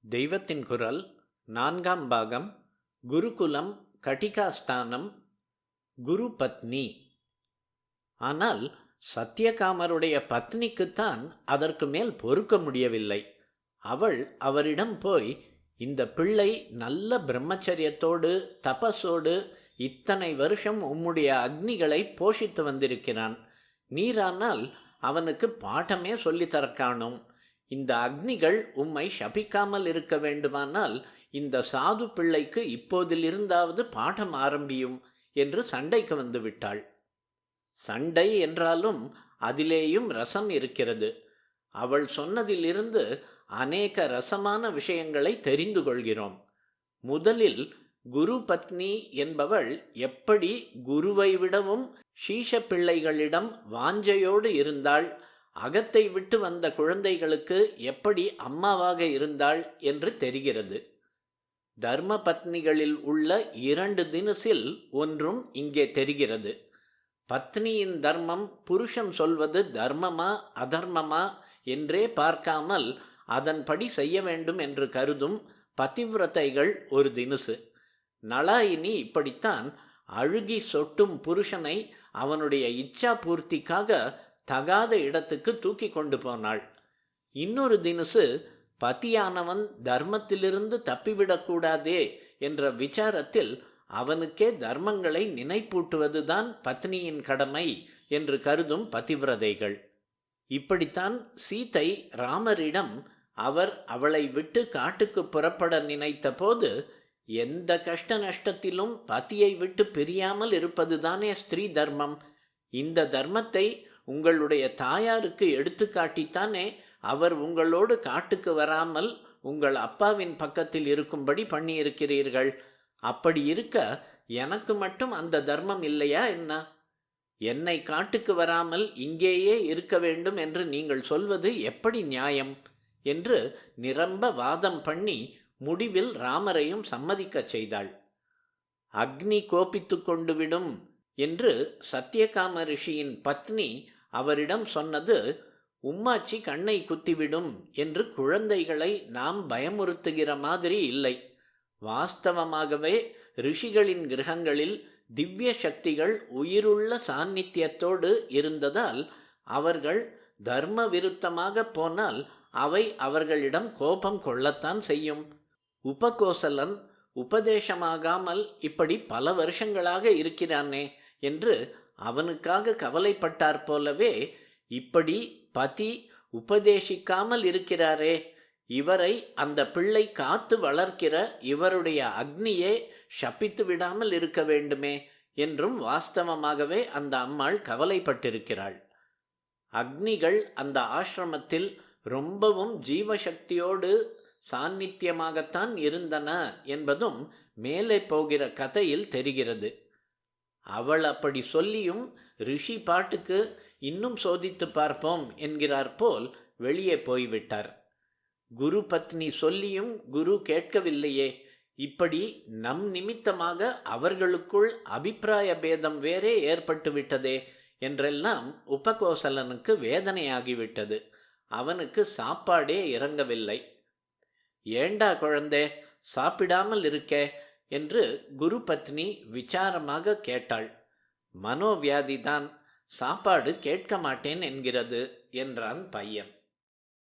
தெய்வத்தின் குரல் 4ஆம் பாகம். குருகுலம் கட்டிகாஸ்தானம். குரு பத்னி. ஆனால் சத்தியகாமருடைய பத்னிக்குத்தான் அதற்கு மேல் பொறுக்க முடியவில்லை. அவள் அவரிடம் போய், இந்த பிள்ளை நல்ல பிரம்மச்சரியத்தோடு தபஸோடு இத்தனை வருஷம் உம்முடைய அக்னிகளை போஷித்து வந்திருக்கிறான். நீரானால் அவனுக்கு பாட்டமே சொல்லித்தர காணும். இந்த அக்னிகள் உம்மை சபிக்காமல் இருக்க வேண்டுமானால் இந்த சாது பிள்ளைக்கு இப்போதிலிருந்தாவது பாடம் ஆரம்பியும் என்று சண்டைக்கு வந்து விட்டாள். சண்டை என்றாலும் அதிலேயும் ரசம் இருக்கிறது. அவள் சொன்னதிலிருந்து அநேக ரசமான விஷயங்களை தெரிந்து கொள்கிறோம். முதலில் குரு பத்னி என்பவள் எப்படி குருவை விடவும் சீஷ பிள்ளைகளிடம் வாஞ்சையோடு இருந்தாள், அகத்தை விட்டு வந்த குழந்தைகளுக்கு எப்படி அம்மாவாக இருந்தாள் என்று தெரிகிறது. தர்ம பத்னிகளில் உள்ள 2 தினசில் ஒன்றும் இங்கே தெரிகிறது. பத்னியின் தர்மம் புருஷன் சொல்வது தர்மமா அதர்மமா என்றே பார்க்காமல் அதன்படி செய்ய வேண்டும் என்று கருதும் பதிவிரதைகள் ஒரு தினுசு. நளாயினி இப்படித்தான் அழுகி சொட்டும் புருஷனை அவனுடைய இச்சா பூர்த்திக்காக தகாத இடத்துக்கு தூக்கி கொண்டு போனாள். இன்னொரு தினுசு, பதியானவன் தர்மத்திலிருந்து தப்பிவிடக்கூடாதே என்ற விசாரத்தில் அவனுக்கே தர்மங்களை நினைப்பூட்டுவதுதான் பத்னியின் கடமை என்று கருதும் பதிவிரதைகள். இப்படித்தான் சீதை ராமரிடம் அவர் அவளை விட்டு காட்டுக்கு புறப்பட நினைத்த போது, எந்த கஷ்ட நஷ்டத்திலும் பதியை விட்டு பிரியாமல் இருப்பதுதானே ஸ்திரீ தர்மம். இந்த தர்மத்தை உங்களுடைய தாயாருக்கு எடுத்துக்காட்டித்தானே அவர் உங்களோடு காட்டுக்கு வராமல் உங்கள் அப்பாவின் பக்கத்தில் இருக்கும்படி பண்ணியிருக்கிறீர்கள். அப்படி இருக்க எனக்கு மட்டும் அந்த தர்மம் இல்லையா என்ன? என்னை காட்டுக்கு வராமல் இங்கேயே இருக்க வேண்டும் என்று நீங்கள் சொல்வது எப்படி நியாயம் என்று நிரம்ப வாதம் பண்ணி முடிவில் ராமரையும் சம்மதிக்கச் செய்தாள். அக்னி கோபித்து கொண்டு விடும் என்று சத்தியகாம ரிஷியின் பத்னி அவரிடம் சொன்னது, உம்மாச்சி கண்ணை குத்திவிடும் என்று குழந்தைகளை நாம் பயமுறுத்துகிற மாதிரி இல்லை. வாஸ்தவமாகவே ரிஷிகளின் கிரகங்களில் திவ்ய சக்திகள் உயிருள்ள சாநித்தியத்தோடு இருந்ததால் அவர்கள் தர்ம விருத்தமாக போனால் அவை அவர்களிடம் கோபம் கொள்ளத்தான் செய்யும். உபகோசலன் உபதேசமாகாமல் இப்படி பல வருஷங்களாக இருக்கிறானே என்று அவனுக்காக கவலைப்பட்டார் போலவே, இப்படி பதி உபதேசிக்காமல் இருக்கிறாரே, இவரை அந்த பிள்ளை காத்து வளர்க்கிற இவருடைய அக்னியே சபித்து விடாமல் இருக்க வேண்டுமே என்றும் வாஸ்தவமாகவே அந்த அம்மாள் கவலைப்பட்டிருக்கிறாள். அக்னிகள் அந்த ஆசிரமத்தில் ரொம்பவும் ஜீவசக்தியோடு சாநித்தியமாகத்தான் இருந்தன என்பதும் மேலே போகிற கதையில் தெரிகிறது. அவள் அப்படி சொல்லியும் ரிஷி பாட்டுக்கு இன்னும் சோதித்து பார்ப்போம் என்கிறார் போல் வெளியே போய்விட்டார். குரு பத்னி சொல்லியும் குரு கேட்கவில்லையே, இப்படி நம் நிமித்தமாக அவர்களுக்குள் அபிப்பிராய பேதம் வேறே ஏற்பட்டு விட்டதே என்றெல்லாம் உபகோசலனுக்கு வேதனையாகிவிட்டது. அவனுக்கு சாப்பாடே இறங்கவில்லை. ஏண்டா குழந்தே, சாப்பிடாமல் இருக்கே என்று குரு பத்னி விசாரமாக கேட்டாள். மனோவியாதிதான், சாப்பாடு கேட்க மாட்டேன் என்கிறது என்றான் பையன்.